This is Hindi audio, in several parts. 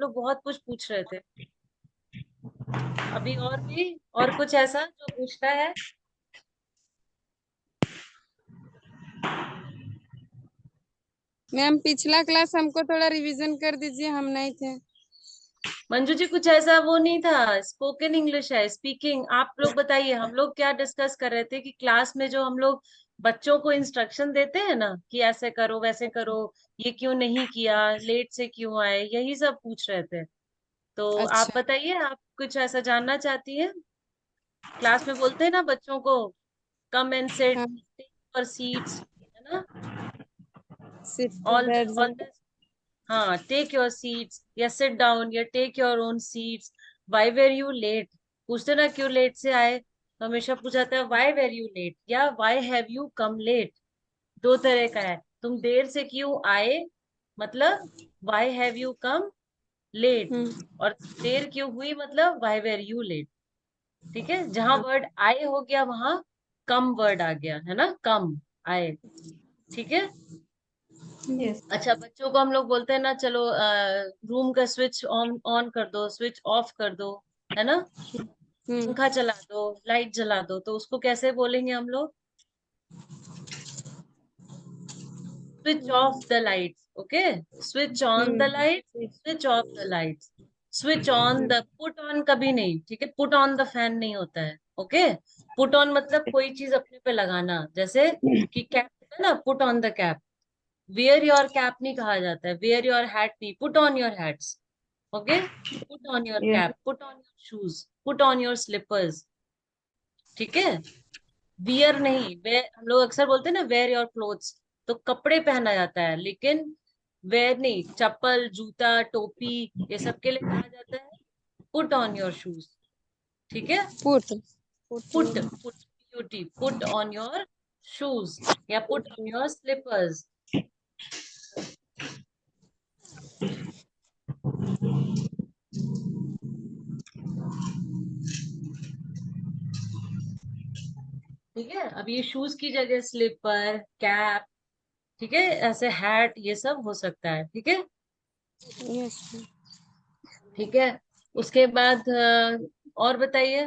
लोग बहुत कुछ पूछ रहे थे। अभी और भी और कुछ ऐसा जो पूछना है? मैम पिछला क्लास हमको थोड़ा रिवीजन कर दीजिए, हम नहीं थे। मंजू जी कुछ ऐसा वो नहीं था, स्पोकन इंग्लिश है, स्पीकिंग। आप लोग बताइए, हम लोग क्या डिस्कस कर रहे थे कि क्लास में जो हम लोग बच्चों को इंस्ट्रक्शन देते हैं ना कि ऐसे करो वैसे करो, ये क्यों नहीं किया, लेट से क्यों आए, यही सब पूछ रहे थे। तो आप अच्छा। बताइए, आप कुछ ऐसा जानना चाहती हैं? क्लास में बोलते हैं ना बच्चों को, कम एंड सिट, हाँ, टेक योर सीट्स, है ना? सीट पे ऑल बैठ ऑल जाओ। हाँ, टेक योर सीट्स या सिट डाउन या take your own seats. Why were you late, पूछते ना क्यों लेट से आए, तो हमेशा पूछा जाता है वाई वेर यू लेट या why have you come late. दो तरह का है, तुम देर से क्यों आए, मतलब why have you come late. Hmm. और देर क्यों हुई, मतलब वाई वेर यू लेट। ठीक है, जहां वर्ड आए हो गया वहां कम वर्ड आ गया, है ना, कम आए। ठीक है। यस। अच्छा, बच्चों को हम लोग बोलते हैं ना, चलो रूम का स्विच ऑन ऑन कर दो, स्विच ऑफ कर दो, है ना, हम्म। पंखा चला दो, लाइट जला दो, तो उसको कैसे बोलेंगे हम लोग? Switch off the lights, okay. Switch on the light, switch off the lights. Switch on the, put on कभी नहीं, ठीक है, पुट ऑन द फैन नहीं होता है, ओके। पुट ऑन मतलब कोई चीज अपने पे लगाना, जैसे कि कैप होता है ना, put on the cap. Wear your cap नहीं कहा जाता है, वेयर योर हैट नहीं, put on your hats, okay. Put on your yes. Cap, put on your shoes, put on your slippers. ठीक है। वियर नहीं, वे हम लोग अक्सर बोलते हैं ना वेयर योर क्लोथ्स, तो कपड़े पहना जाता है, लेकिन वेयर नहीं, चप्पल जूता टोपी ये सब के लिए कहा जाता है पुट ऑन योर शूज। ठीक है। Put put put put beauty, put on your shoes या पुट ऑन योर स्लीपर्स। ठीक है, अब ये शूज की जगह स्लीपर, कैप, ठीक है, ऐसे हैट ये सब हो सकता है। ठीक है। यस। ठीक है। उसके बाद और बताइए,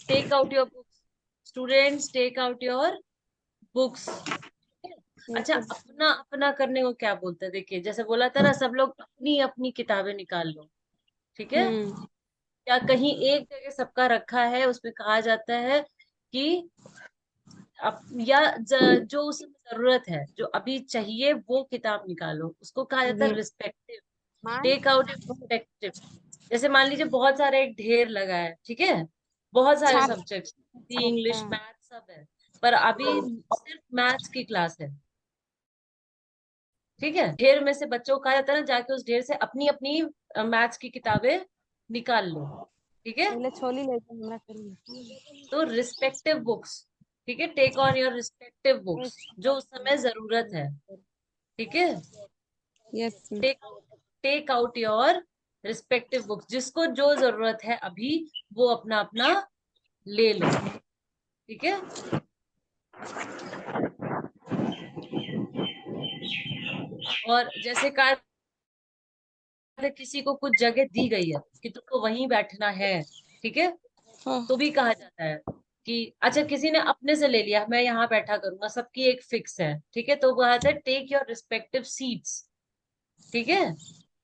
take out your books, students take out your books. अच्छा, अपना अपना करने को क्या बोलते हैं? देखिए, जैसे बोला था ना, सब लोग अपनी अपनी किताबें निकाल लो, ठीक है। हम्म। या कहीं एक जगह सबका रखा है, उसमें कहा जाता है कि या जो उसमें जरूरत है, जो अभी चाहिए वो किताब निकालो, उसको कहा जाता है जी। रिस्पेक्टिव। मान। Take out respective. जैसे मान लीजिए बहुत सारे एक ढेर लगा है, ठीक है, बहुत सारे छाप। सब्जेक्ट्स, हिंदी छापा। इंग्लिश मैथ सब है, पर अभी सिर्फ मैथ्स की क्लास है। ठीक है, ढेर में से बच्चों को कहा जाता है ना, जाके उस ढेर से अपनी अपनी मैथ्स की किताबें निकाल लो। ठीक है। पहले छोली लेके हमरा करिए। तो रिस्पेक्टिव बुक्स, ठीक है, take on your respective books जो उस समय जरूरत है। ठीक है। Yes. Take take out your respective books, जिसको जो जरूरत है अभी वो अपना अपना ले लो। ठीक है। और जैसे कहा, अगर किसी को कुछ जगह दी गई है कि तुमको वहीं बैठना है, ठीक है, हाँ। तो भी कहा जाता है कि अच्छा किसी ने अपने से ले लिया, मैं यहाँ बैठा करूंगा, सबकी एक फिक्स है, ठीक है, तो कहा जाता है टेक योर रिस्पेक्टिव सीट्स। ठीक है।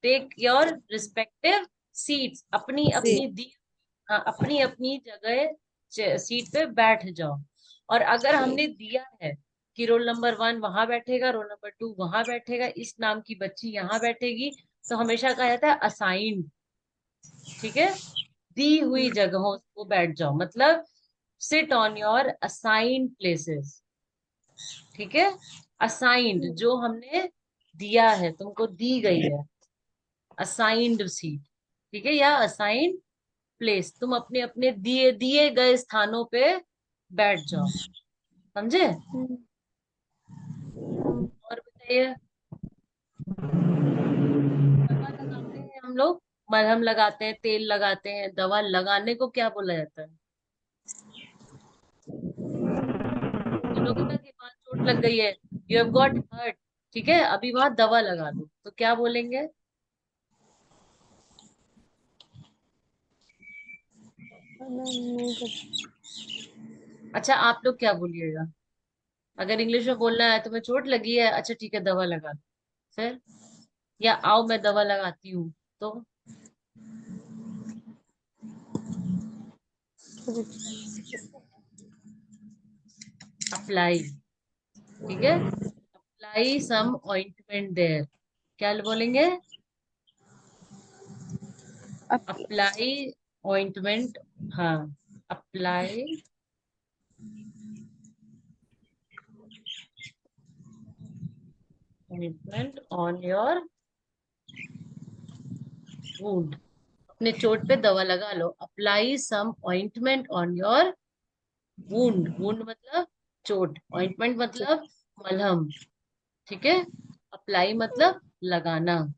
टेक योर रिस्पेक्टिव सीट्स, अपनी जी। अपनी दी, हाँ, अपनी अपनी जगह सीट पे बैठ जाओ। और अगर हमने दिया है कि रोल नंबर 1 वहां बैठेगा, रोल नंबर 2 वहां बैठेगा, इस नाम की बच्ची यहाँ बैठेगी, तो हमेशा कहा जाता है असाइंड। ठीक है, दी हुई जगहों को बैठ जाओ, मतलब sit on your assigned places. ठीक है। असाइंड जो हमने दिया है, तुमको दी गई है, असाइंड सीट। ठीक है, या असाइंड प्लेस, तुम अपने अपने दिए दिए गए स्थानों पे बैठ जाओ। समझे? और बताइए, दवा लगाते हैं हम लोग, मरहम लगाते हैं, तेल लगाते हैं, दवा लगाने को क्या बोला जाता है? बोलोगे ना कि वहां चोट लग गई है, यू हैव गॉट हर्ट, ठीक है, अभी वहां दवा लगा दो, तो क्या बोलेंगे? नहीं पता। अच्छा आप लोग क्या बोलिएगा? अगर इंग्लिश में बोलना है, तुम्हें चोट लगी है, अच्छा ठीक है दवा लगा दो। फिर, या आओ मैं दवा लगाती हूँ, तो अप्लाई। ठीक है, अप्लाई सम ऑइंटमेंट देयर, क्या बोलेंगे? अप, अप्लाई ऑइंटमेंट, हाँ, apply ointment on your wound, अपने चोट पे दवा लगा लो। Apply some ointment on your wound, wound मतलब चोट, ऑइंटमेंट मतलब मलहम। ठीक है, अप्लाई मतलब लगाना।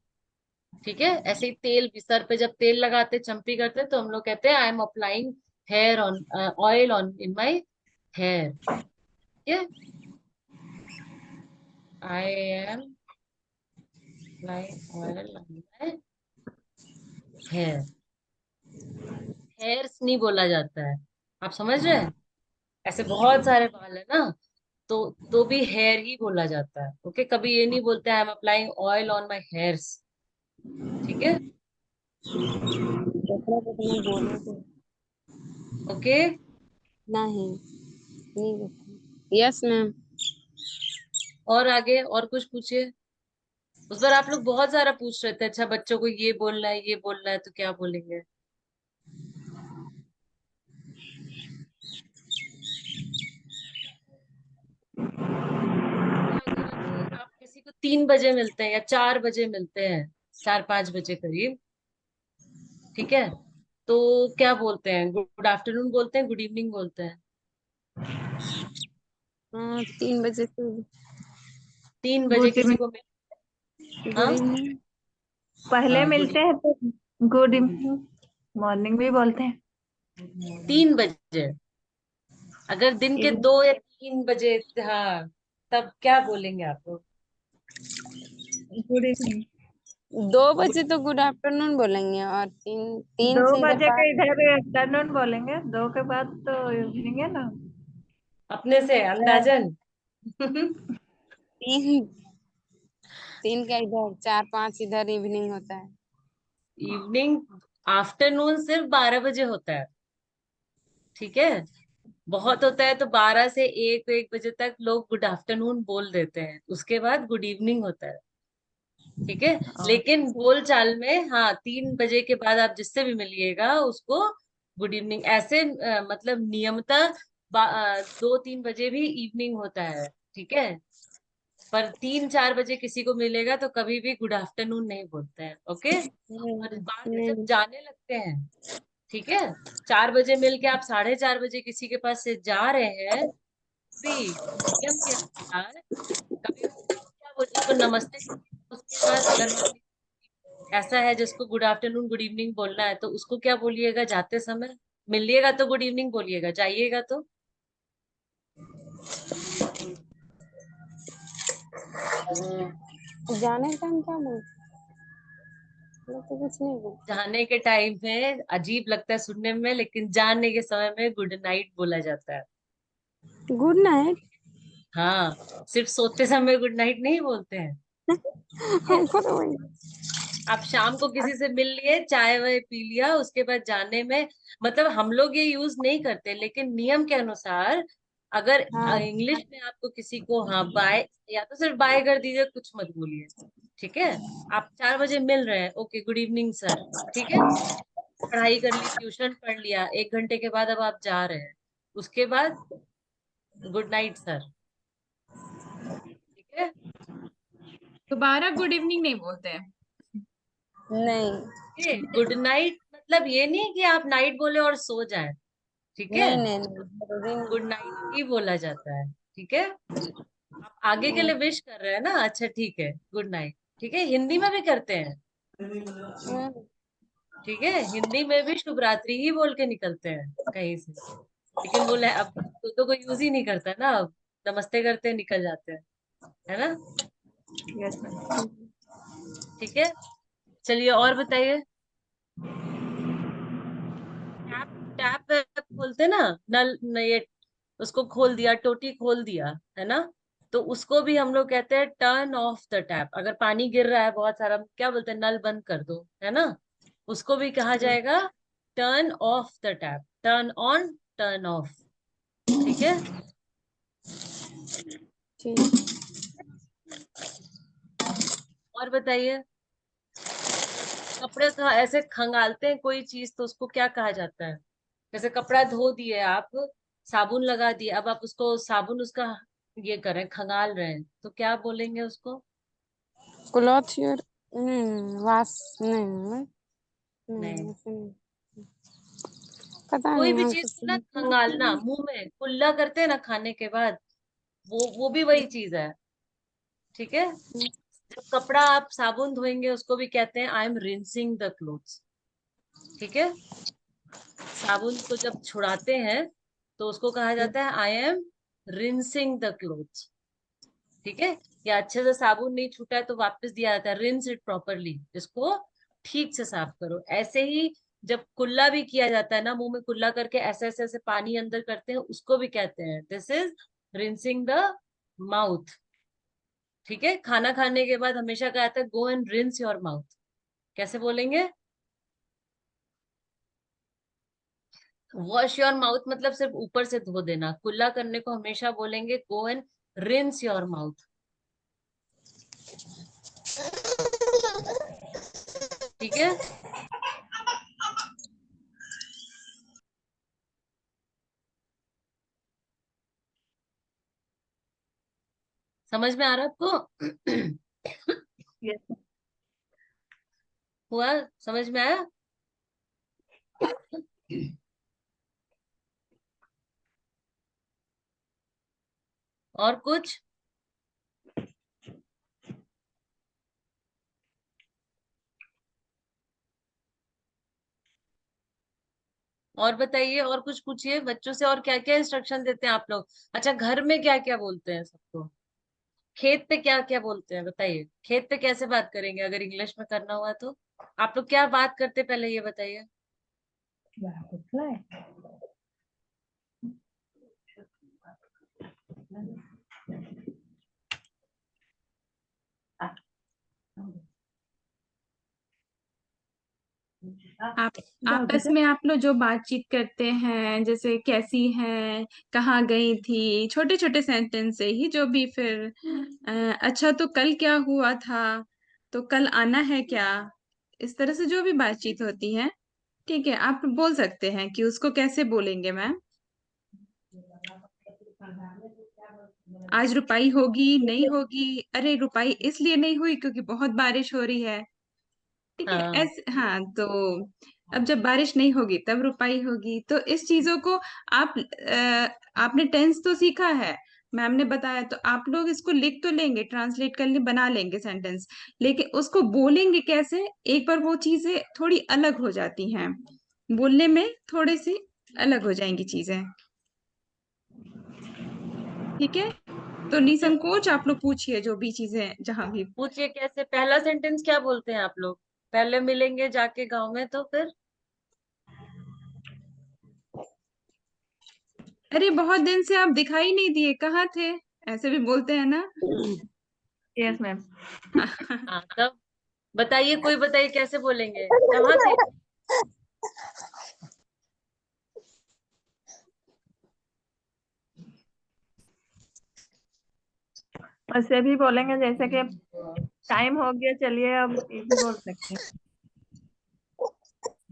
ठीक है, ऐसे ही तेल भी, सर पे जब तेल लगाते, चंपी करते, तो हम लोग कहते हैं I am applying hair on, oil on in my hair. ठीक है, I am applying oil on my hair. Hairs नहीं बोला जाता है, आप समझ रहे हैं? ऐसे बहुत सारे बाल है ना, तो भी हेयर ही बोला जाता है। ओके, कभी ये नहीं बोलते आई am applying oil on my hairs. ठीक है, कपड़ा कितना बोले तो ओके। नहीं पता। Yes ma'am. और आगे और कुछ पूछिए। उस बार आप लोग बहुत सारा पूछ रहे थे, अच्छा बच्चों को ये बोलना है ये बोलना है, तो क्या बोलेंगे? अच्छा, अगर अभी आप किसी को 3 बजे मिलते हैं या 4 बजे मिलते हैं, 4-5 बजे करीब, ठीक है, तो क्या बोलते हैं? गुड आफ्टरनून बोलते हैं, गुड इवनिंग बोलते हैं? हाँ 3 बजे से। 3 बजे गुड किसी इवनिंग। को मिल, गुड हाँ इवनिंग। पहले हाँ, गुड मिलते हैं तो गुड इवनिंग, मॉर्निंग भी बोलते हैं। 3 बजे। अगर दिन के इवनिंग 2 या 3 बजे, हाँ, तब क्या बोलेंगे आप लोग? Good evening. 2 बजे तो गुड आफ्टरनून बोलेंगे, और तीन तीन दो से इधर बजे पार। के इधर आफ्टरनून बोलेंगे, दो के बाद तो इवनिंग है ना। अपने से अंदाजन। तीन, तीन का इधर, 4-5 इधर इवनिंग होता है। इवनिंग, आफ्टरनून सिर्फ 12 बजे होता है। ठीक है, बहुत होता है तो 12 से 1 बजे तक लोग गुड आफ्टरनून बोल देते हैं, उसके बाद गुड इवनिंग होता है। ठीक है, और लेकिन बोल चाल में, हाँ, 3 बजे के बाद आप जिससे भी मिलिएगा उसको गुड इवनिंग, ऐसे मतलब नियमतः 2-3 बजे भी इवनिंग होता है। ठीक है, पर 3-4 बजे किसी को मिलेगा तो कभी भी गुड आफ्टरनून नहीं बोलते हैं। ओके, और नहीं बाद में जब नहीं। जाने लगते हैं, ठीक है, 4 बजे मिल के आप 4:30 बजे किसी के पास से जा रहे हैं, भी नियम के अनुसार कभी क्या बोलिए, तो नमस्ते करिए। उसके बाद अगर मान लीजिए ऐसा है जिसको गुड आफ्टरनून गुड इवनिंग बोलना है, तो उसको क्या बोलिएगा जाते समय? मिलिएगा तो गुड इवनिंग बोलिएगा, जाइएगा तो जाने का हम क्या बोलते, मैं तो कुछ नहीं बोलते। जाने के टाइम में अजीब लगता है सुनने में, लेकिन जाने के समय में गुड नाइट बोला जाता है। Good night. हाँ, सिर्फ सोते समय गुड नाइट नहीं बोलते हैं। ठीक है, हमको तो वही। आप शाम को किसी से मिल लिए, चाय वाय पी लिया, उसके बाद जाने में, मतलब हम लोग ये यूज नहीं करते, लेकिन नियम के अनुसार अगर हाँ इंग्लिश में आपको किसी को, हाँ, बाय, या तो सिर्फ बाय कर दीजिए, कुछ मत बोलिए। ठीक है, आप 4 बजे मिल रहे हैं, ओके गुड इवनिंग सर। ठीक है, पढ़ाई कर ली, ट्यूशन पढ़ लिया, 1 घंटे के बाद अब आप जा रहे हैं, उसके बाद गुड नाइट सर। ठीक है, दोबारा गुड इवनिंग नहीं बोलते हैं। नहीं गुड नाइट मतलब ये नहीं कि आप नाइट बोले और सो जाएं। ठीक है, नहीं नहीं नहीं, जरूरी गुड नहीं। नाइट ही बोला जाता है। ठीक है, आप आगे के लिए विश कर रहे हैं ना, अच्छा ठीक है, गुड नाइट। ठीक है, हिंदी में भी करते हैं। हम्म, ठीक है, हिंदी में भी शुभ रात्रि ही बोल के निकलते हैं कहीं से, लेकिन बोले अब तो कोई यूज ही नहीं करता ना, अब नमस्ते करते हैं निकल जाते हैं, है ना? Yes ma'am. ठीक है, चलिए और बताइए। टैप टैप खोलते हैं ना, नल ये उसको खोल दिया, टोटी खोल दिया, है ना, तो उसको भी हम लोग कहते हैं टर्न ऑफ द टैप। अगर पानी गिर रहा है बहुत सारा, हम क्या बोलते हैं, नल बंद कर दो, है ना, उसको भी कहा जाएगा turn off the tap, turn on, turn off. ठीक है। ठीक। और बताइए, कपड़े का ऐसे खंगालते हैं कोई चीज तो उसको क्या कहा जाता है? जैसे कपड़ा धो दिए आप, साबुन लगा दिए, अब आप उसको साबुन उसका ये कर रहे हैं, खंगाल रहे हैं, तो क्या बोलेंगे उसको? क्लॉथ योर, नहीं वाश, नहीं नहीं नहीं, नहीं, ऐसे नहीं। पता कोई नहीं भी हम चीज को ना तो खंगालना, मुंह में कुल्ला करते हैं ना खाने के बाद, वो भी वही चीज है। ठीक है। जब कपड़ा आप साबुन धोएंगे उसको भी कहते हैं I M rinsing the clothes. ठीक है। साबुन को जब छुड़ाते हैं तो उसको कहा जाता है I M rinsing the clothes. ठीक है। या अच्छे से साबुन नहीं छूटा है तो वापस दिया जाता है, रिंस इट प्रॉपरली, इसको ठीक से साफ करो। ऐसे ही जब कुल्ला भी किया जाता है ना, मुंह में कुल्ला करके ऐसे ऐसे ऐसे पानी अंदर करते हैं, उसको भी कहते हैं this is rinsing the mouth. ठीक है। खाना खाने के बाद हमेशा कहा जाता है go and rinse your mouth. कैसे बोलेंगे? वॉश योर माउथ मतलब सिर्फ ऊपर से धो देना, कुल्ला करने को हमेशा बोलेंगे go and rinse your mouth. ठीक है। समझ में आ रहा है आपको? यस। हुआ? समझ में आया? और कुछ? और बताइए, और कुछ पूछिए बच्चों से, और क्या क्या इंस्ट्रक्शन देते हैं आप लोग? अच्छा, घर में क्या क्या बोलते हैं सबको? खेत पे क्या क्या बोलते हैं बताइए? खेत पे कैसे बात करेंगे अगर इंग्लिश में करना हुआ तो? आप लोग क्या बात करते पहले ये बताइए। आप आपस में आप लोग जो बातचीत करते हैं, जैसे कैसी हैं, कहाँ गई थी, छोटे छोटे सेंटेंस से ही जो भी, फिर अच्छा तो कल क्या हुआ था, तो कल आना है क्या, इस तरह से जो भी बातचीत होती है। ठीक है, आप बोल सकते हैं कि उसको कैसे बोलेंगे मैम। आज रुपाई होगी नहीं होगी, अरे रुपाई इसलिए नहीं हुई क्योंकि बहुत बारिश हो रही है। ठीक है, हाँ। ऐसे हाँ, तो अब जब बारिश नहीं होगी तब रुपाई होगी। तो इस चीजों को आप आपने टेंस तो सीखा है, मैम ने बताया, तो आप लोग इसको लिख तो लेंगे, ट्रांसलेट कर ले, बना लेंगे सेंटेंस, लेकिन उसको बोलेंगे कैसे, एक बार वो चीजें थोड़ी अलग हो जाती हैं, बोलने में थोड़ी सी अलग हो जाएंगी चीजें। ठीक है, तो निसंकोच आप लोग पूछिए जो भी चीजें जहां भी। पूछिए कैसे, पहला सेंटेंस क्या बोलते हैं आप लोग? पहले मिलेंगे जाके गांव में तो फिर? अरे बहुत दिन से आप दिखाई नहीं दिए, कहाँ थे, ऐसे भी बोलते हैं ना। Yes ma'am. हाँ, तब बताइए, कोई बताइए कैसे बोलेंगे, कहाँ थे? वैसे भी बोलेंगे जैसे कि टाइम हो गया, चलिए अब, ये भी बोल सकते हैं।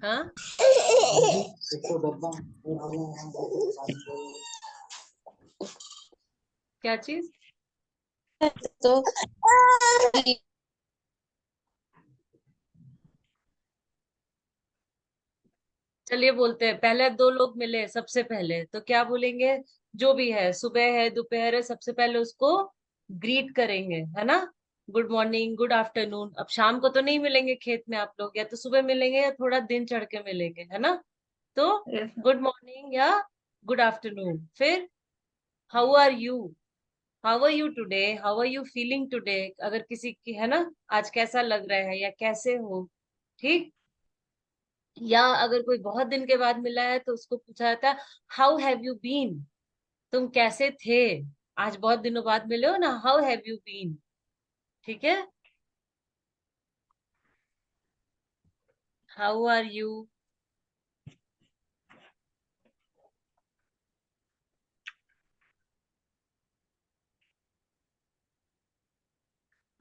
हाँ। क्या चीज? तो चलिए बोलते हैं, पहले दो लोग मिले सबसे पहले तो क्या बोलेंगे? जो भी है, सुबह है दोपहर है, सबसे पहले उसको ग्रीट करेंगे, है ना, गुड मॉर्निंग, गुड आफ्टरनून। अब शाम को तो नहीं मिलेंगे खेत में आप लोग, या तो सुबह मिलेंगे या थोड़ा दिन चढ़ के मिलेंगे, है ना, तो यस मैम। गुड मॉर्निंग या गुड आफ्टरनून। फिर how are you, how are you today, how are you feeling today, अगर किसी की है ना, आज कैसा लग रहा है या कैसे हो। ठीक। या अगर कोई बहुत दिन के बाद मिला है तो उसको पूछा जाता है हाउ हैव यू बीन, तुम कैसे थे, आज बहुत दिनों बाद मिले हो ना, हाउ हैव यू बीन। ठीक है, how are you,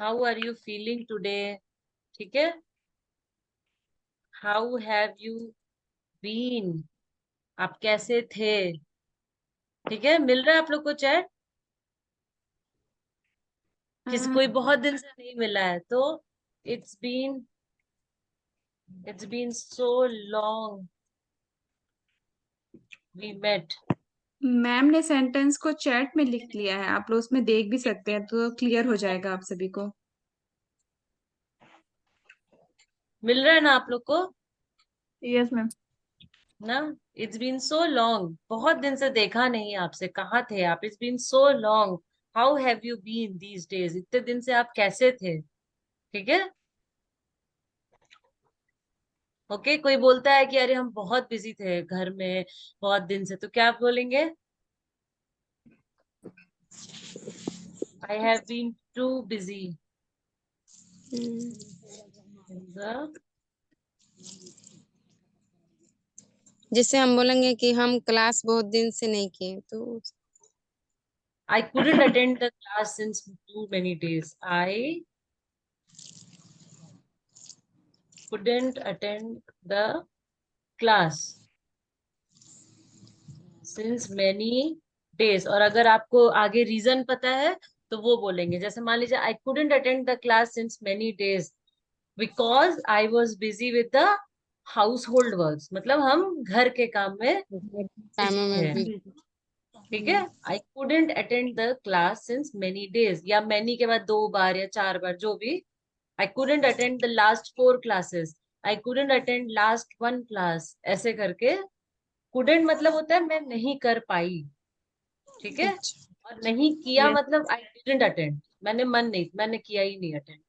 how are you feeling today. ठीक है, हाउ हैव यू बीन, आप कैसे थे। ठीक है, मिल रहा है आप लोग को चैट, किसी कोई बहुत दिन से नहीं मिला है तो it's been, it's been so long we met. Ma'am ने सेंटेंस को चैट में लिख लिया है, आप लोग उसमें देख भी सकते हैं तो क्लियर हो जाएगा आप सभी को। मिल रहा है ना आप लोग को यस मैम। ना। इट्स बीन सो लॉन्ग, बहुत दिन से देखा नहीं आपसे, कहाँ थे आप, it's been so long, how have you been these days, इतने दिन से आप कैसे थे। ठीक है, ओके। कोई बोलता है कि अरे हम बहुत बिजी थे घर में बहुत दिन से, तो क्या आप बोलेंगे, I have been too busy in the, जैसे हम बोलेंगे कि हम क्लास बहुत दिन से नहीं किए तो आई couldn't attend the class since too many days, I couldn't attend the class since many days। और अगर आपको आगे रीजन पता है तो वो बोलेंगे, जैसे मान लीजिए आई couldn't attend the class since many days because I was busy with the household works, मतलब हम घर के काम में कामों बिजी थे। में भी। ठीक है, आई couldn't attend the class since many days, या many के बाद 2 बार या 4 बार जो भी, I couldn't attend the last 4 classes, I couldn't attend last 1 class, ऐसे करके। couldn't मतलब होता है मैं नहीं कर पाई। ठीक है, अच्छा। और नहीं किया यस। मतलब आई डिडंट अटेंड, मैंने मन नहीं, मैंने किया ही नहीं अटेंड।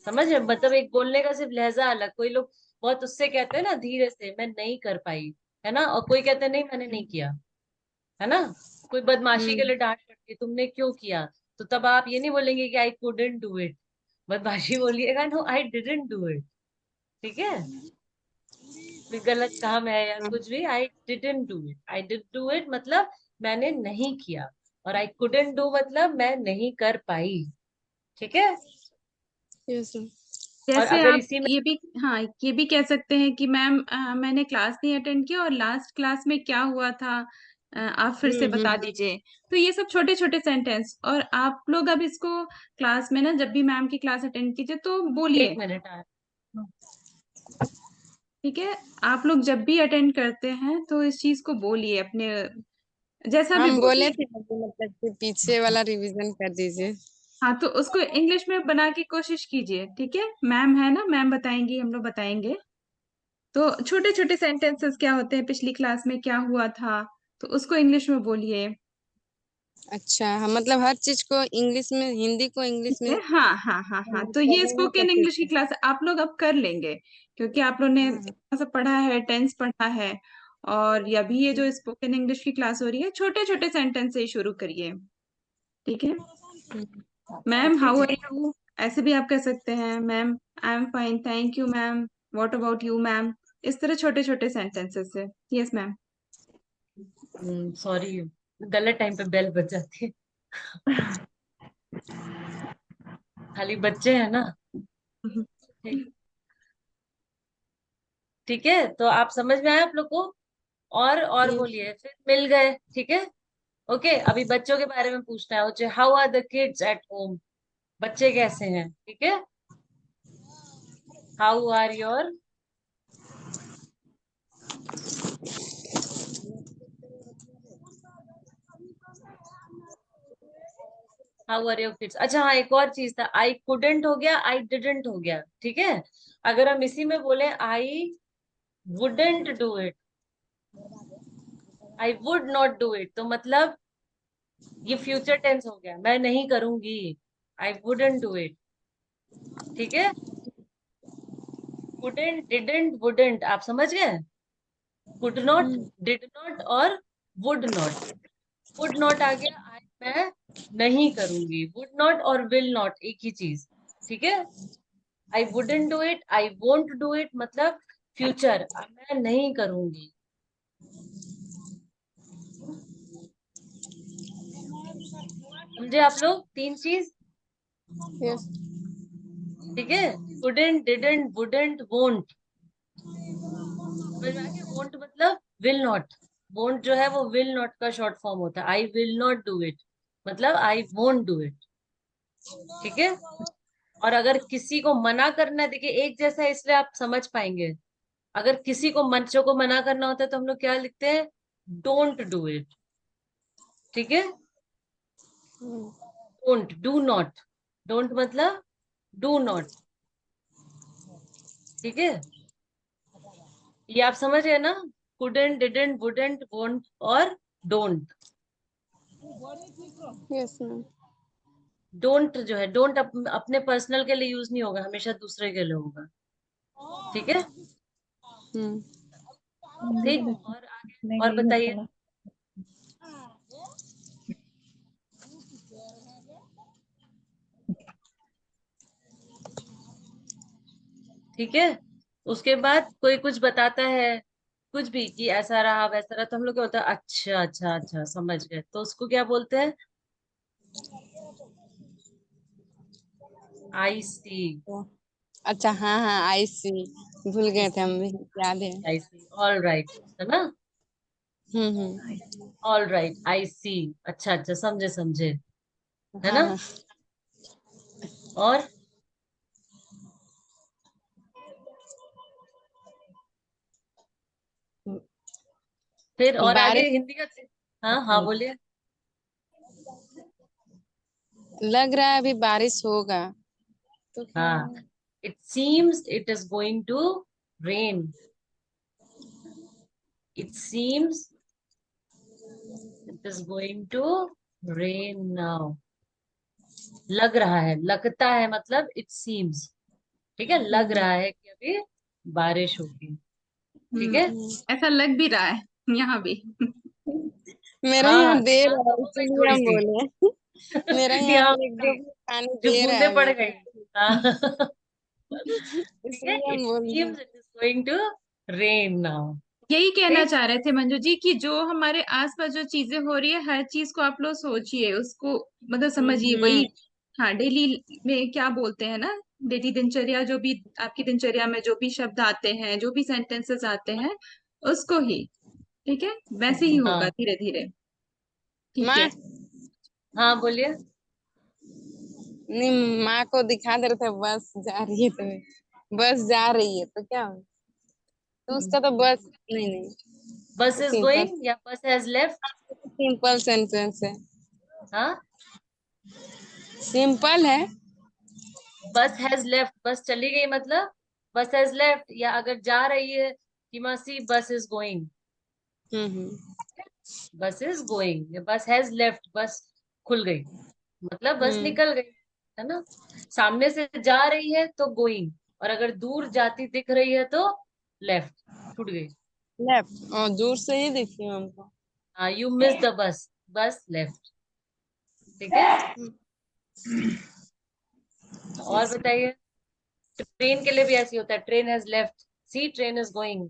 समझ रहे, मतलब एक बोलने का सिर्फ लहजा अलग, कोई लोग बहुत उससे कहते हैं ना धीरे से, मैं नहीं कर पाई, है ना, और कोई कहते हैं नहीं मैंने नहीं किया, है ना। कोई बदमाशी के हम्म। लिए डांट पड़ती है तुमने क्यों किया, तो तब आप ये नहीं बोलेंगे कि आई कुडंट डू इट, बदमाशी बोलिएगा no I didn't do it. ठीक है, कोई गलत काम है या हाँ, कुछ भी, आई didn't do it, I did do it मतलब मैंने नहीं किया, और आई कुडंट डू मतलब मैं नहीं कर पाई। ठीक है, यस मैम। और जैसे अगर आप इसी में, ये भी, हाँ ये भी कह सकते हैं कि मैम मैंने क्लास नहीं अटेंड किया और लास्ट क्लास में क्या हुआ था आप फिर से बता दीजिए। तो ये सब छोटे छोटे सेंटेंस, और आप लोग अब इसको क्लास में ना जब भी मैम की क्लास अटेंड कीजिए तो बोलिए। 1 मिनट ठीक है, आप लोग जब भी अटेंड करते हैं तो इस चीज को बोलिए अपने, जैसा भी हम बोले बोलिए। थे अभी मतलब कि पीछे वाला रिवीजन कर दीजिए। हाँ तो उसको इंग्लिश में बना के कोशिश कीजिए। ठीक है, मैम है ना, मैम बताएंगी, हम लोग बताएंगे। तो छोटे छोटे सेंटेंसेस क्या होते हैं, पिछली क्लास में क्या हुआ था, तो उसको इंग्लिश में बोलिए। अच्छा, हम मतलब हर चीज को इंग्लिश में, हिंदी को ठीक इंग्लिश में है, हाँ हाँ हाँ हाँ, तो ये करेंगे तो स्पोकन ठीक इंग्लिश की है। क्लास आप लोग अब कर लेंगे, क्योंकि आप लोग ने हाँ, थोड़ा सा पढ़ा है, टेंस पढ़ा है। और अभी ये जो स्पोकन इंग्लिश की क्लास हो रही है, छोटे छोटे सेंटेंस से ही शुरू करिए। ठीक है, मैम हाउ आर यू, ऐसे भी आप कह सकते हैं, ma'am I am fine thank you ma'am, what about you ma'am, इस तरह छोटे छोटे सेंटेंसेस से। Yes ma'am. सॉरी, गलत टाइम पे बेल बज जाती है, खाली बच्चे हैं ना। ठीक, ठीक है, तो आप समझ में आया आप लोग को, और ये बोलिए फिर मिल गए। ठीक है, ओके, अभी बच्चों के बारे में पूछना है मुझे, how are the kids at home, बच्चे कैसे हैं। ठीक है, how are your, how are your kids. अच्छा हाँ, एक और चीज था, आई कुडंट हो गया, आई डिडंट हो गया। ठीक है, अगर हम इसी में बोले I wouldn't do it, I would not do it, तो मतलब ये फ्यूचर टेंस हो गया, मैं नहीं करूंगी, आई वुडेंट डू इट। ठीक है, couldn't, didn't, wouldn't, आप समझ गए? could not, did not और would not. would not आ गया, मैं नहीं करूंगी. would not और will not एक ही चीज, ठीक है. I wouldn't do it, I won't do it मतलब फ्यूचर, मैं नहीं करूंगी. समझे आप लोग 3 चीज? यस ठीक है. couldn't, didn't, wouldn't, won't. समझ में आ गया? won't मतलब will not. won't जो है वो will not का शॉर्ट फॉर्म होता है. I will not do it मतलब I won't do it. ठीक है. और अगर किसी को मना करना है, देखिए एक जैसा है इसलिए आप समझ पाएंगे. अगर किसी को बच्चों को मना करना होता है तो हम लोग क्या लिखते हैं? Don't do it. ठीक है. Don't, do not. डोंट मतलब डू नॉट. ठीक है. ये आप समझ गए ना? couldn't, didn't, wouldn't, won't और don't. यस मैम डोंट जो है, डोंट अपने पर्सनल के लिए यूज नहीं होगा, हमेशा दूसरे के लिए होगा. ठीक है. ठीक. और आगे नहीं और यही है बताइए. चलो। ठीक है. उसके बाद कोई कुछ बताता है कुछ भी कि ऐसा रहा वैसा रहा, तो हम लोग क्या होता है, अच्छा अच्छा अच्छा समझ गए, तो उसको क्या बोलते हैं? आई सी. अच्छा हाँ हाँ आई सी भूल गए थे हम भी याद है आई सी. All right. है ना? ऑल राइट, आई सी. अच्छा अच्छा, समझे समझे. है हाँ ना? हाँ और फिर और आगे बारिश हिंदी का. हाँ हाँ बोलिए. लग रहा है अभी बारिश होगा तो क्या हाँ. It seems it is going to rain. It seems it is going to rain now. लग रहा है, लगता है मतलब इट सीम्स. ठीक है. लग रहा है कि अभी बारिश होगी. ठीक है. ऐसा लग भी रहा है यहाँ भी। मेरा हाँ यहाँ हाँ, दे यहाँ रहा तो है हो गई इसलिए थोड़ी हम सी. बोले मेरा यहाँ यहाँ हो एक दो गई, पानी जो दे रहा बूंदे है पड़ अभी गई. हाँ. ठीक है. इसलिए इट हम बोल रहे हैं seems it is going to rain now. यही कहना ठीक. चाह रहे थे मंजू जी कि जो हमारे आसपास जो चीजें हो रही है हर चीज को आप लोग सोचिए उसको, मतलब समझिए वही। हाँ, डेली में क्या बोलते हैं ना, डेली दिनचर्या जो भी आपकी दिनचर्या में जो भी शब्द आते हैं, जो भी सेंटेंसेस आते हैं, उसको ही, ठीक है, वैसे ही होगा हाँ धीरे धीरे। ठीक माँ है। हाँ बोलिए. नहीं माँ को दिखा दे रहे थे बस जा रही है तो बस जा रही है तो क्या हो तो उसका तो बस नहीं नहीं बस इज सिंपल गोइंग या बस हैज लेफ्ट? सिंपल सेंटेंस है हाँ. सिंपल है बस हैज लेफ्ट, बस चली गई मतलब बस हैज लेफ्ट. या अगर जा रही है कि मासी बस is going. Hmm bus is going. Bus has left, bus खुल गई मतलब बस हम्म निकल गई. है ना? सामने से जा रही है तो गोइंग, और अगर दूर जाती दिख रही है तो लेफ्ट, छूट गई. लेफ्ट और दूर से ही दिखी हमको हाँ, यू मिस द बस, बस लेफ्ट. ठीक है. और बताइए. ट्रेन के लिए भी ऐसे ही होता है, train has left, see train is going.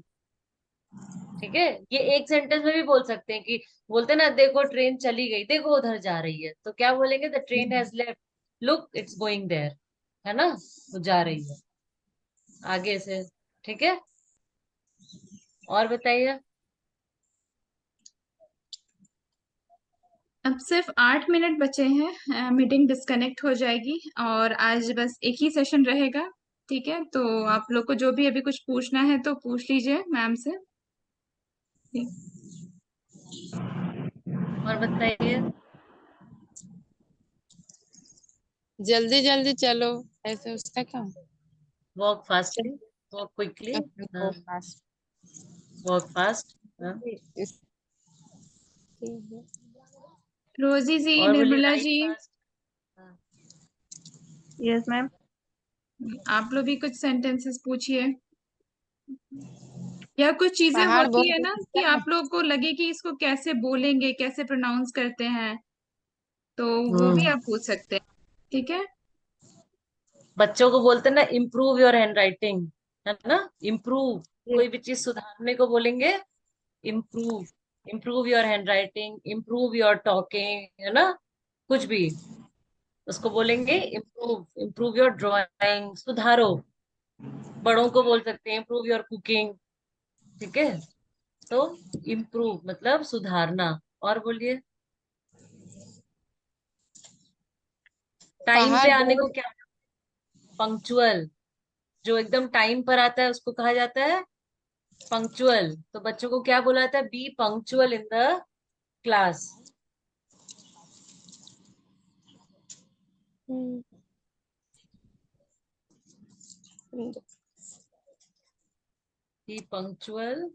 ठीक है. ये एक सेंटेंस में भी बोल सकते हैं कि बोलते हैं ना, देखो ट्रेन चली गई, देखो उधर जा रही है, तो क्या बोलेंगे? The train has left, look it's going there. है ना? वो जा रही है आगे से. ठीक है. और बताइए. अब सिर्फ 8 मिनट बचे हैं, मीटिंग डिस्कनेक्ट हो जाएगी और आज बस एक ही सेशन रहेगा। ठीक है, तो आप लोग को जो भी अभी कुछ पूछना है तो पूछ लीजिए मैम से। ठीक। और बताइए. जल्दी जल्दी चलो ऐसे उसका क्या वॉक फास्टली, वॉक क्विकली. हाँ. Walk fast. हाँ. रोजी जी, और बोलिए, निर्मला राइट जी, फास्ट. Yes ma'am. आप लोग भी कुछ सेंटेंसेस पूछिए। या कुछ चीजें पहाड़ होती है बहुत ना ऊंचा कि है। आप लोग को लगे कि इसको कैसे बोलेंगे, कैसे प्रोनाउंस करते हैं, तो वो भी हम्म आप पूछ सकते हैं। ठीक है। बच्चों को बोलते हैं ना, इम्प्रूव योर हैंड राइटिंग, है ना। इम्प्रूव, ये कोई भी चीज सुधारने को बोलेंगे improve. Improve your hand writing, improve your talking, है ना। कुछ भी उसको बोलेंगे इम्प्रूव। इम्प्रूव योर ड्राइंग, सुधारो। बड़ों को बोल सकते हैं इम्प्रूव योर कुकिंग। ठीक है। तो इम्प्रूव मतलब सुधारना। और बोलिए, टाइम पहाड़ पे आने को बहुत। क्या, पंक्चुअल। जो एकदम टाइम पर आता है उसको कहा जाता है पंक्चुअल। तो बच्चों को क्या बोला जाता है, B punctual in the class. Hmm, B punctual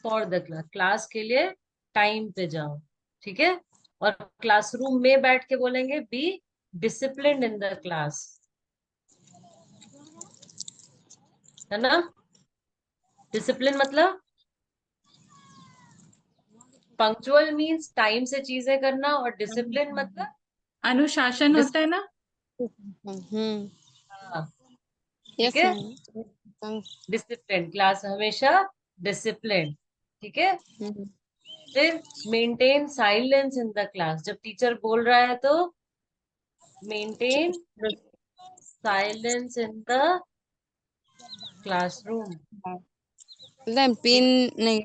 for the class, class के लिए टाइम पे जाओ। ठीक है। और क्लासरूम में बैठ के बोलेंगे be discipline in the class, है ना। डिसिप्लिन मतलब, पंक्चुअल मीन्स टाइम से चीजें करना, और डिसिप्लिन मतलब अनुशासन होता है ना। हम्म। डिसिप्लिन। ठीक यस है। मैम। डिसिप्लिन, क्लास हमेशा डिसिप्लिन। ठीक है। हम्म, फिर maintain silence in the class, जब टीचर बोल रहा है तो maintain silence in the classroom. मतलब पिन, ठीक नहीं,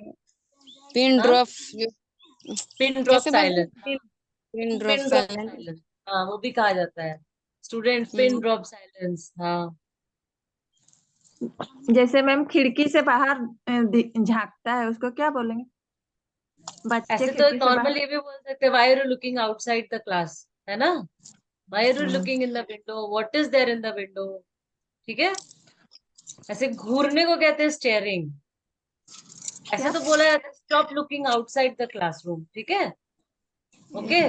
पिन है। ड्रॉप, पिन ड्रॉप कैसे बोलते हैं, silence, pin, pin drop pin drop silent. Silence, हाँ वो भी कहा जाता है। स्टूडेंट पिन हम्म। ड्रॉप साइलेंस, हाँ। जैसे मैम खिड़की से बाहर झांकता है, उसको क्या बोलेंगे? बच्चे ऐसे तो खिड़की से नॉर्मल बाहर। ये भी बोल सकते हैं, why are you looking outside the class, है ना। Why are you hmm, looking in the window, what is there in the window. ठीक है। ऐसे घूरने को कहते हैं स्टेयरिंग। ऐसे क्या? तो बोला जाता है stop looking outside the classroom. ठीक है। Okay.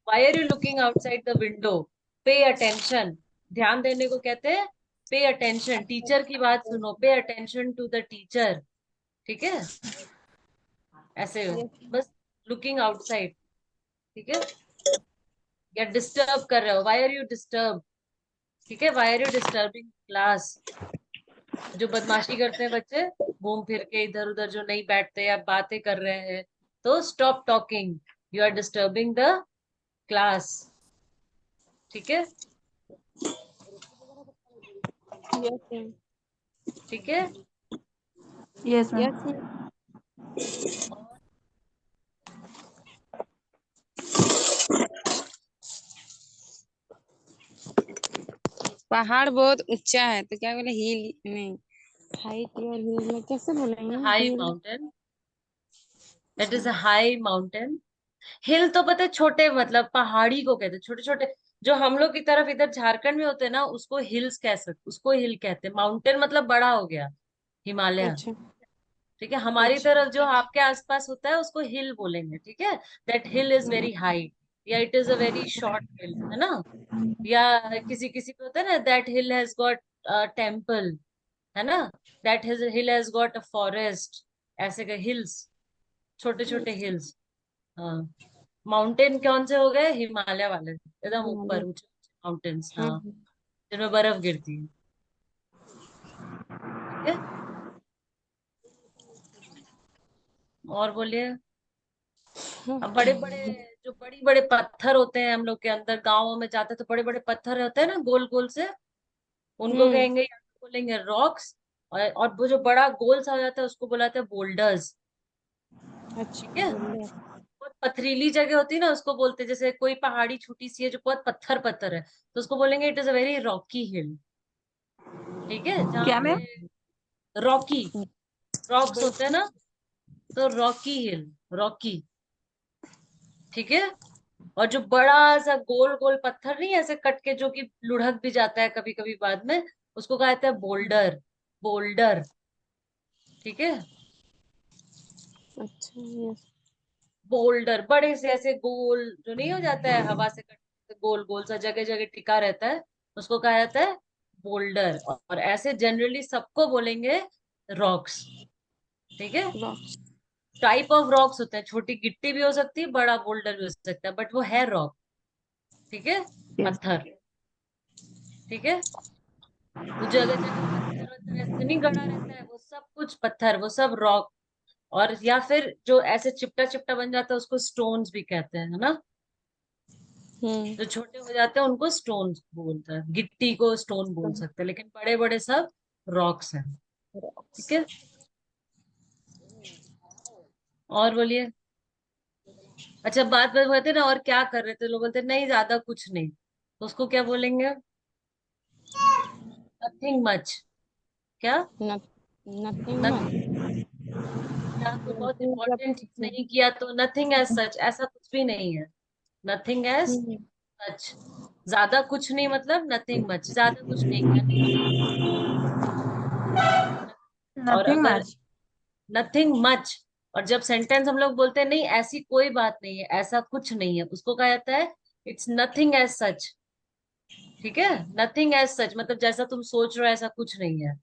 Why are you looking outside the window, pay attention, ध्यान देने को कहते हैं पे अटेंशन। टीचर की बात सुनो, pay attention to the teacher. ठीक है। ऐसे बस, लुकिंग आउटसाइड। ठीक है। या डिस्टर्ब कर रहे हो, वाई आर यू डिस्टर्ब। ठीक है। Why are you disturbing class, जो बदमाशी करते हैं बच्चे, घूम फिर के इधर उधर जो नहीं बैठते या बातें कर रहे हैं, तो stop talking, you are disturbing the class. ठीक है। Yes ma'am. ठीक है। Yes ma'am. Yes ma'am. पहाड़ बहुत ऊंचा है, तो क्या बोले, हिल नहीं, हाइट और हिल में कैसे बोलेंगे, high hill. Mountain, that is a high mountain. Hill तो पता है छोटे, मतलब पहाड़ी को कहते हैं, छोटे छोटे। जो हम लोग की तरफ इधर झारखंड में होते हैं ना, उसको हिल्स कह सकते, उसको हिल कहते हैं। माउंटेन मतलब बड़ा हो गया, हिमालय। अच्छा। ठीक है। हमारी अच्छा। तरफ जो आपके आसपास होता है उसको हिल बोलेंगे। ठीक है। That hill is very high, या it is a very short hill, है ना। या किसी किसी पे होता है ना, that hill has got temple, है ना। That hill has got a forest. ऐसे का हिल्स, छोटे छोटे हिल्स। हाँ। माउंटेन कौन से हो गए, हिमालय वाले, एकदम ऊपर हिमालय। ऊंचे ऊंचे माउंटेन्स, हाँ, हम्म। जिनमें बर्फ गिरती है। ठीक है। और बोलिए। अब बड़े बड़े, जो बड़ी बड़े पत्थर होते हैं, हम लोग के अंदर गाँवों में जाते हैं तो बड़े बड़े पत्थर होते हैं ना, गोल गोल से, उनको हम्म। कहेंगे, या तो बोलेंगे रॉक्स। और वो जो बड़ा गोल सा हो जाता है उसको बुलाते हैं बोल्डर्स। अच्छा, ठीक है। बोलिए। बहुत पथरीली जगह होती है ना, उसको बोलते हैं, जैसे कोई पहाड़ी छोटी सी है जो बहुत पत्थर पत्थर है, तो उसको बोलेंगे it is a very rocky hill. ठीक है। जहाँ क्या मैम? पे रॉकी, रॉक्स होते हैं ना, तो रॉकी हिल, रॉकी। ठीक है। और जो बड़ा सा गोल गोल पत्थर नहीं है, ऐसे कट के, जो कि लुढ़क भी जाता है कभी कभी बाद में, उसको कहते हैं बोल्डर, बोल्डर। ठीक है। अच्छा, यस। बोल्डर बड़े से ऐसे गोल जो नहीं हो जाता है, हवा से कट के गोल गोल सा जगह जगह टिका रहता है, उसको कहा जाता है बोल्डर, और ऐसे जनरली सबको बोलेंगे रॉक्स। ठीक है, रॉक। टाइप ऑफ रॉक्स होते हैं, छोटी गिट्टी भी हो सकती है, बड़ा बोल्डर भी हो सकता है, बट वो है रॉक। ठीक है, Yes. पत्थर। ठीक है, वो जगह जगह पत्थर वत्थर ऐसे नहीं गड़ा रहता है, वो सब कुछ पत्थर, वो सब रॉक। और या फिर जो ऐसे चिपटा चिपटा बन जाता है उसको स्टोन्स भी कहते हैं, है ना। जो छोटे हो जाते हैं उनको स्टोन्स बोलते हैं, गिट्टी को स्टोन बोल सकते हैं, लेकिन बड़े बड़े सब रॉक्स हैं। ठीक है, और बोलिए। अच्छा, बात बात कहते ना और क्या कर रहे थे, लोग बोलते नहीं ज्यादा कुछ नहीं, तो उसको क्या बोलेंगे? Nothing much. क्या? Nothing much. नथिंग, या कोई बहुत नथिंग मतलब इंपॉर्टेंट कुछ चीज नहीं। नहीं किया तो नथिंग एज सच, ऐसा कुछ भी नहीं है। नथिंग एज हम्म, सच, ज्यादा कुछ नहीं, मतलब नथिंग मच, ज्यादा कुछ नहीं किया, नहीं किया। और Nothing अगर much. नथिंग मच, और जब सेंटेंस हम लोग बोलते हैं नहीं ऐसी कोई बात नहीं है, ऐसा कुछ नहीं है, उसको कहा जाता है इट्स नथिंग एज सच। ठीक है, नथिंग एज सच मतलब जैसा तुम सोच रहे हो ऐसा कुछ नहीं है,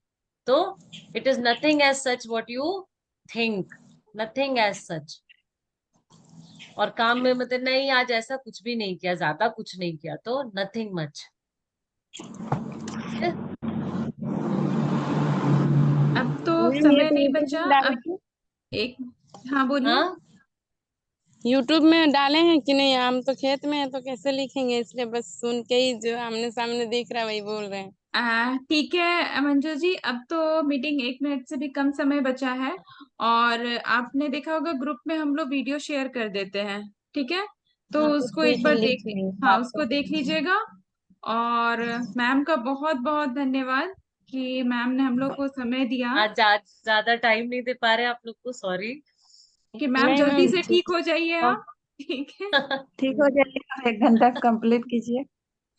तो it is nothing as such what you think, nothing as such. और काम में मतलब नहीं आज ऐसा कुछ भी नहीं किया, ज्यादा कुछ नहीं किया, तो नथिंग मच। अब तो मैम ये समय तो नहीं यूट्यूब बचा। में डाले अब हैं? एक, हाँ बोलिए। हाँ, यूट्यूब में डाले हैं कि नहीं? हम तो खेत में है तो कैसे लिखेंगे, इसलिए बस सुन के ही जो आमने सामने दिख रहा है वही बोल रहे हैं। ठीक है मंजू जी, अब तो मीटिंग 1 मिनट से भी कम समय बचा है। और आपने देखा होगा ग्रुप में हम लोग वीडियो शेयर कर देते हैं। ठीक है, तो हाँ तो उसको एक देख बार लिख देख, लेंगे हाँ बात उसको देख करके। लीजिएगा। और मैम का बहुत बहुत धन्यवाद कि मैम ने हम लोग को समय दिया। आज ज्यादा टाइम नहीं दे पा रहे आप लोग को, सॉरी। कि मैम नहीं जल्दी मैम से ठीक। ठीक हो जाइए और आप। ठीक है। ठीक हो जाइए, आप 1 घंटा कंप्लीट कीजिए।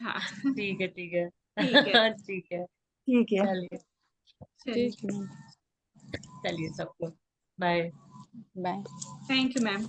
हाँ। ठीक है, ठीक है। ठीक है। ठीक है, ठीक है। चलिए। ठीक चलिए। है। चलिए सबको bye. Bye. Thank you ma'am.